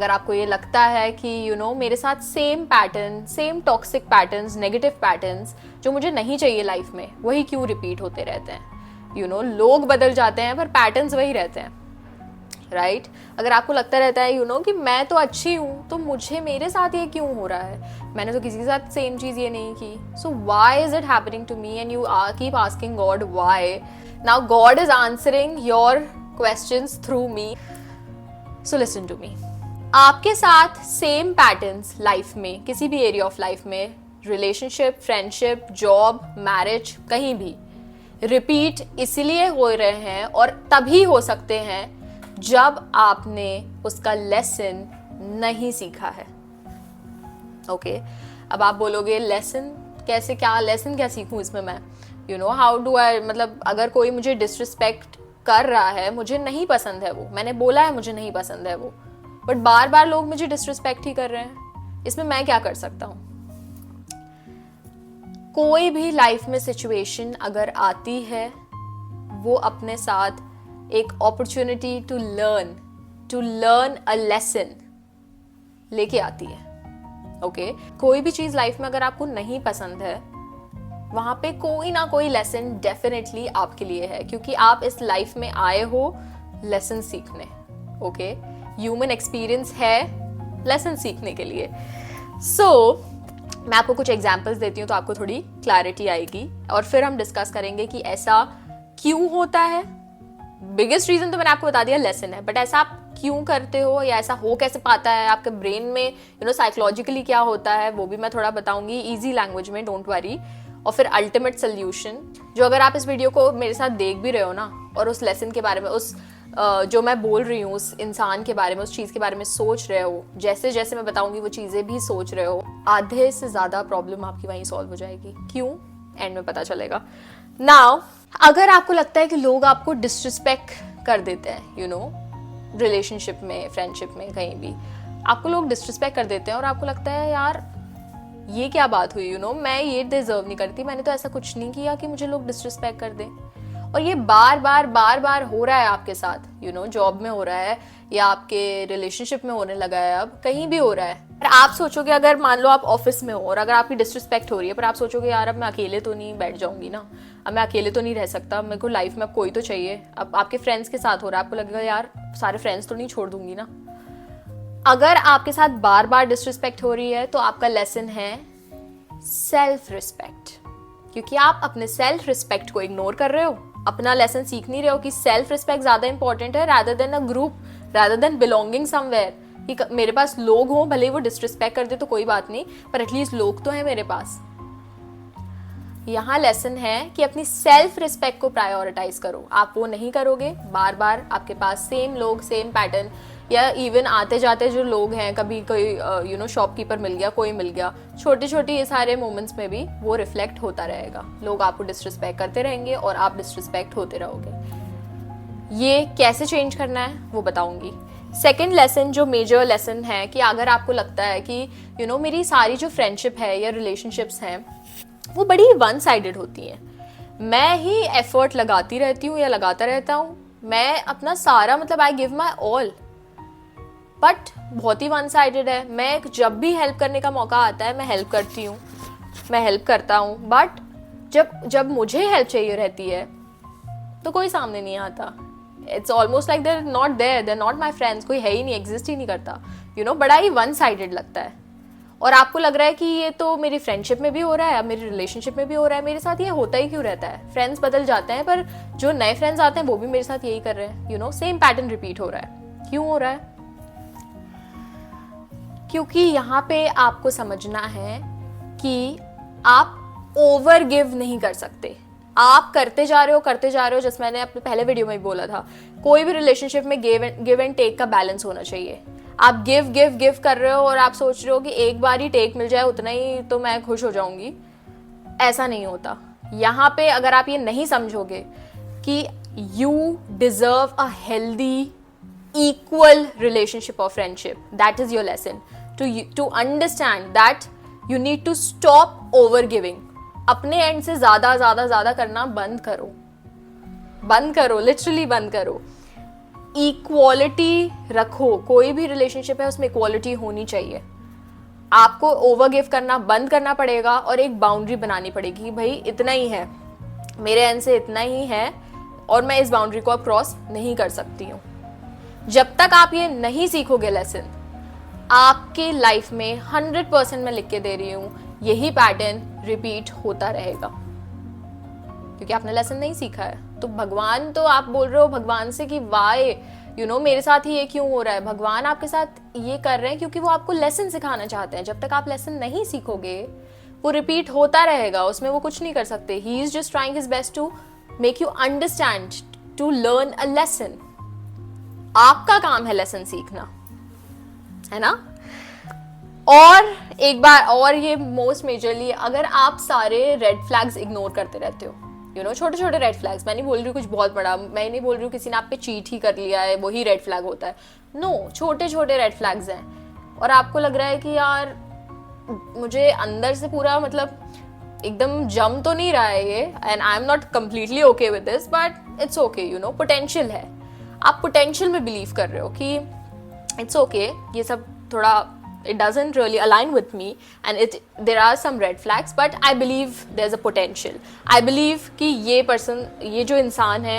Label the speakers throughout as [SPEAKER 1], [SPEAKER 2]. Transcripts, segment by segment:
[SPEAKER 1] अगर आपको ये लगता है कि मेरे साथ same pattern, same toxic patterns, negative patterns जो मुझे नहीं चाहिए लाइफ में, वही क्यों रिपीट होते रहते हैं। लोग बदल जाते हैं पर पैटर्न्स वही रहते हैं, राइट? अगर आपको लगता रहता है कि मैं तो अच्छी हूँ, तो मुझे मेरे साथ ये क्यों हो रहा है, मैंने तो किसी के साथ सेम चीज़ ये नहीं की, so why is it happening to me, and you keep asking God why. Now God is answering your questions through me. So listen to me. आपके साथ सेम पैटर्न्स लाइफ में, किसी भी एरिया ऑफ लाइफ में, relationship, friendship, job, marriage, कहीं भी repeat इसलिए हो रहे हैं और तभी हो सकते हैं जब आपने उसका लेसन नहीं सीखा है. ओके, अब आप बोलोगे लेसन कैसे, क्या लेसन क्या सीखूं इसमें मैं, हाउ डू आई, मतलब अगर कोई मुझे डिसरिस्पेक्ट कर रहा है, मुझे नहीं पसंद है वो, मैंने बोला है मुझे नहीं पसंद है वो, बट बार बार लोग मुझे डिसरिस्पेक्ट ही कर रहे हैं, इसमें मैं क्या कर सकता हूं? कोई भी लाइफ में सिचुएशन अगर आती है, वो अपने साथ एक opportunity to learn a lesson लेके आती है. ओके, कोई भी चीज लाइफ में अगर आपको नहीं पसंद है, वहां पे कोई ना कोई लेसन डेफिनेटली आपके लिए है, क्योंकि आप इस लाइफ में आए हो लेसन सीखने. ओके, ह्यूमन एक्सपीरियंस है लेसन सीखने के लिए. सो मैं आपको कुछ एग्जांपल्स देती हूँ तो आपको थोड़ी क्लैरिटी आएगी, और फिर हम डिस्कस करेंगे कि ऐसा क्यों होता है. बिगेस्ट रीजन तो मैंने आपको बता दिया, लेसन है, बट ऐसा आप क्यों करते हो या ऐसा हो कैसे पाता है, आपके ब्रेन में साइकोलॉजिकली क्या होता है, वो भी मैं थोड़ा बताऊंगी इजी लैंग्वेज में, डोंट वरी. और फिर अल्टीमेट सोल्यूशन, जो अगर आप इस वीडियो को मेरे साथ देख भी रहे हो ना, और उस लेसन के बारे में, उस जो मैं बोल रही हूँ उस इंसान के बारे में, उस चीज़ के बारे में सोच रहे हो, जैसे जैसे मैं बताऊंगी वो चीज़ें भी सोच रहे हो, आधे से ज़्यादा प्रॉब्लम आपकी वहीं सॉल्व हो जाएगी. क्यों, एंड में पता चलेगा. नाउ अगर आपको लगता है कि लोग आपको डिसरिस्पेक्ट कर देते हैं, रिलेशनशिप में, फ्रेंडशिप में, कहीं भी आपको लोग डिसरिस्पेक्ट कर देते हैं, और आपको लगता है यार ये क्या बात हुई, मैं ये डिजर्व नहीं करती, मैंने तो ऐसा कुछ नहीं किया कि मुझे लोग डिसरिस्पेक्ट कर दें. और ये बार बार हो रहा है आपके साथ, जॉब में हो रहा है, या आपके रिलेशनशिप में होने लगा है, अब कहीं भी हो रहा है. और आप सोचोगे, अगर मान लो आप ऑफिस में हो और अगर आपकी डिसरिस्पेक्ट हो रही है, पर आप सोचोगे यार अब मैं अकेले तो नहीं बैठ जाऊंगी ना, अब मैं अकेले तो नहीं रह सकता, मेरे को लाइफ में कोई तो चाहिए. अब आपके फ्रेंड्स के साथ हो रहा है, आपको लगेगा यार सारे फ्रेंड्स तो नहीं छोड़ दूंगी ना. अगर आपके साथ बार बार डिसरिस्पेक्ट हो रही है, तो आपका लेसन है सेल्फ रिस्पेक्ट, क्योंकि आप अपने सेल्फ रिस्पेक्ट को इग्नोर कर रहे हो, अपना लेसन सीख नहीं रहे हो कि सेल्फ रिस्पेक्ट ज्यादा इंपॉर्टेंट है rather than a group, rather than belonging somewhere. कि मेरे पास लोग हों, भले ही वो डिसरिस्पेक्ट कर दे तो कोई बात नहीं, पर एटलीस्ट लोग तो हैं मेरे पास. यहाँ लेसन है कि अपनी सेल्फ रिस्पेक्ट को प्रायोरिटाइज करो. आप वो नहीं करोगे, बार बार आपके पास सेम लोग, सेम पैटर्न, या इवन आते जाते जो लोग हैं, कभी कोई शॉपकीपर मिल गया, कोई मिल गया, छोटे छोटे ये सारे मोमेंट्स में भी वो रिफ्लेक्ट होता रहेगा. लोग आपको डिसरिस्पेक्ट करते रहेंगे और आप डिसरिस्पेक्ट होते रहोगे. ये कैसे चेंज करना है वो बताऊंगी. सेकेंड लेसन, जो मेजर लेसन है, कि अगर आपको लगता है कि मेरी सारी जो फ्रेंडशिप है या रिलेशनशिप्स हैं वो बड़ी वन साइडेड होती हैं, मैं ही एफर्ट लगाती रहती हूँ या लगाता रहता हूँ, मैं अपना सारा, मतलब I give my all, but बहुत ही वन साइडेड है. मैं जब भी हेल्प करने का मौका आता है मैं हेल्प करती हूँ, मैं हेल्प करता हूँ, बट जब मुझे हेल्प चाहिए रहती है तो कोई सामने नहीं आता. It's almost like they're not there, they're not my friends, कोई है ही नहीं, एग्जिस्ट ही नहीं करता. बड़ा ही वन साइडेड लगता है. और आपको लग रहा है कि ये तो मेरी फ्रेंडशिप में भी हो रहा है, अब मेरी रिलेशनशिप में भी हो रहा है, मेरे साथ ये होता ही क्यों रहता है. फ्रेंड्स बदल जाते हैं, पर जो नए फ्रेंड्स आते हैं वो भी मेरे साथ यही कर रहे हैं. सेम पैटर्न रिपीट हो रहा है. क्यों हो रहा है? क्योंकि यहाँ पे आपको समझना है कि आप ओवर गिव नहीं कर सकते. आप करते जा रहे हो, जैसे मैंने अपने पहले वीडियो में भी बोला था, कोई भी रिलेशनशिप में गिव एंड टेक का बैलेंस होना चाहिए. आप गिव कर रहे हो और आप सोच रहे हो कि एक बार ही टेक मिल जाए, उतना ही तो मैं खुश हो जाऊंगी, ऐसा नहीं होता. यहाँ पे अगर आप ये नहीं समझोगे कि you deserve a healthy equal relationship or friendship, that is your lesson. To understand that you need to stop over giving. अपने एंड से ज्यादा करना बंद करो, लिटरली बंद करो. इक्वालिटी रखो, कोई भी रिलेशनशिप है उसमें इक्वालिटी होनी चाहिए। आपको ओवर गिव करना बंद करना पड़ेगा और एक बाउंड्री बनानी पड़ेगी कि भाई इतना ही है, मेरे एंड से इतना ही है और मैं इस बाउंड्री को अब क्रॉस नहीं कर सकती हूँ। जब तक आप ये नहीं सीखोगे लेसन, आपके लाइफ में 100% मैं लिख के दे रही हूँ यही पैटर्न रिपीट होता रहेगा, क्योंकि आपने लेसन नहीं सीखा है। तो भगवान, तो आप बोल रहे हो भगवान से कि वाई मेरे साथ ही ये क्यों हो रहा है, भगवान आपके साथ ये कर रहे हैं क्योंकि वो आपको लेसन सिखाना चाहते हैं। जब तक आप लेसन नहीं सीखोगे वो रिपीट होता रहेगा, उसमें वो कुछ नहीं कर सकते। He is just trying his best to make you understand, to learn a lesson. आपका काम है लेसन सीखना, है ना। और एक बार और, ये मोस्ट मेजरली, अगर आप सारे रेड फ्लैग्स इग्नोर करते रहते हो, छोटे छोटे रेड फ्लैग्स, मैं नहीं बोल रही हूँ कुछ बहुत बड़ा, मैं नहीं बोल रही हूँ किसी ने आप पे चीट ही कर लिया है वही रेड फ्लैग होता है, नो, छोटे छोटे रेड फ्लैग्स हैं और आपको लग रहा है कि यार मुझे अंदर से पूरा मतलब एकदम जम तो नहीं रहा है ये, and I am not completely okay with this, but it's okay, potential है। आप पोटेंशियल में बिलीव कर रहे हो कि इट्स ओके, ये सब थोड़ा it doesn't really align with me and there are some red flags, but I believe there's a potential. I believe कि ये person, ये जो इंसान है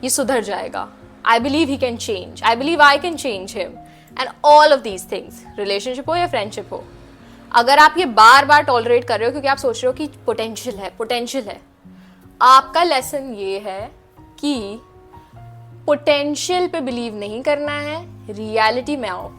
[SPEAKER 1] ये सुधर जाएगा। I believe he can change. I believe I can change him. And all of these things, relationship हो या friendship हो, अगर आप ये बार बार tolerate कर रहे हो क्योंकि आप सोच रहे हो कि potential है, आपका lesson ये है कि potential पे believe नहीं करना है, reality में आओ।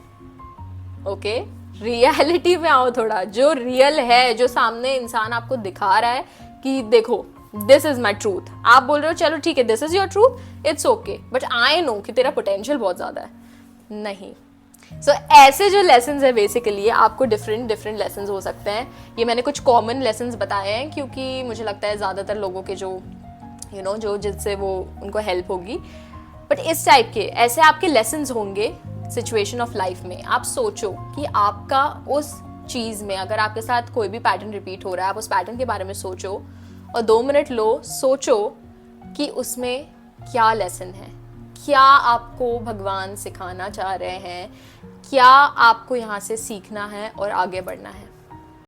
[SPEAKER 1] ओके, रियलिटी में आओ थोड़ा, जो रियल है, जो सामने इंसान आपको दिखा रहा है कि देखो दिस इज माई ट्रूथ, आप बोल रहे हो चलो ठीक है this is your truth, it's okay, but I know कि तेरा पोटेंशियल बहुत ज्यादा है, नहीं। सो ऐसे जो लेसन्स है बेसिकली आपको डिफरेंट लेसन्स हो सकते हैं। ये मैंने कुछ कॉमन लेसन्स बताए हैं क्योंकि मुझे लगता है ज़्यादातर लोगों के जो जो जिससे वो उनको हेल्प होगी, बट इस टाइप के ऐसे आपके लेसन्स होंगे सिचुएशन ऑफ लाइफ में। आप सोचो कि आपका उस चीज़ में, अगर आपके साथ कोई भी पैटर्न रिपीट हो रहा है, आप उस पैटर्न के बारे में सोचो और 2 मिनट लो, सोचो कि उसमें क्या लेसन है, क्या आपको भगवान सिखाना चाह रहे हैं, क्या आपको यहाँ से सीखना है और आगे बढ़ना है।